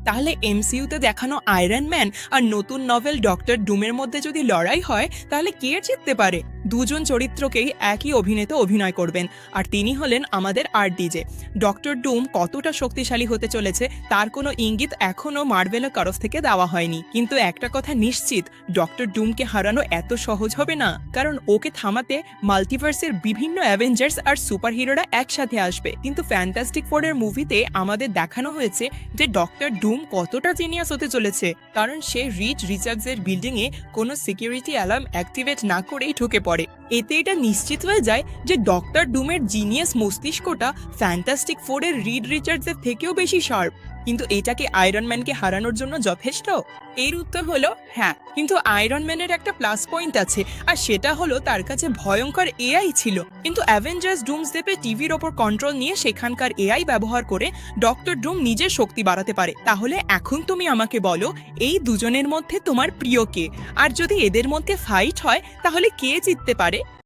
তাহলে এমসিইউতে দেখানো iron man আর নতুন নভেল ডক্টর ডুমের মধ্যে যদি লড়াই হয় তাহলে কে জিততে পারে? দুজন চরিত্রকেই একই অভিনেতা অভিনয় করবেন, আর তিনি হলেন আমাদের আরডিজে। ডক্টর ডুম কতটা শক্তিশালী হতে চলেছে তার কোনো ইঙ্গিত এখনও মার্ভেলের তরফ থেকে দেওয়া হয়নি, কিন্তু একটা কথা নিশ্চিত, ডক্টর ডুমকে হারানো এত সহজ হবে না, কারণ ওকে থামাতে মাল্টিভার্সের বিভিন্ন অ্যাভেঞ্জার্স আর সুপারহিরোরা একসাথে আসবে। কিন্তু ফ্যান্টাস্টিক ফোরের মুভিতে আমাদের দেখানো হয়েছে যে ডক্টর ডুম কতটা জিনিয়াস হতে চলেছে, কারণ সে রিচার্ডসের বিল্ডিংয়ে কোনো সিকিউরিটি অ্যালার্ম অ্যাক্টিভেট না করেই ঢুকে পড়ে। এতে এটা নিশ্চিত হয়ে যায় যে ডক্টর ডুমের জিনিয়াস মস্তিষ্কটা ফ্যান্টাস্টিক ফোরের রিচার্ডসের থেকেও বেশি শার্প। কিন্তু এটা কি আয়রন ম্যানকে হারানোর জন্য যথেষ্ট? এর উত্তর হলো হ্যাঁ, কিন্তু আয়রন ম্যানের একটা প্লাস পয়েন্ট আছে, আর সেটা হলো তার কাছে ভয়ঙ্কর এআই ছিল। কিন্তু অ্যাভেঞ্জার্স ডুমসডেপে টিভির ওপর কন্ট্রোল নিয়ে সেখানকার এআই ব্যবহার করে ডক্টর ডুম নিজের শক্তি বাড়াতে পারে। তাহলে এখন তুমি আমাকে বলো, এই দুজনের মধ্যে তোমার প্রিয় কে? আর যদি এদের মধ্যে ফাইট হয় তাহলে কে জিততে পারে?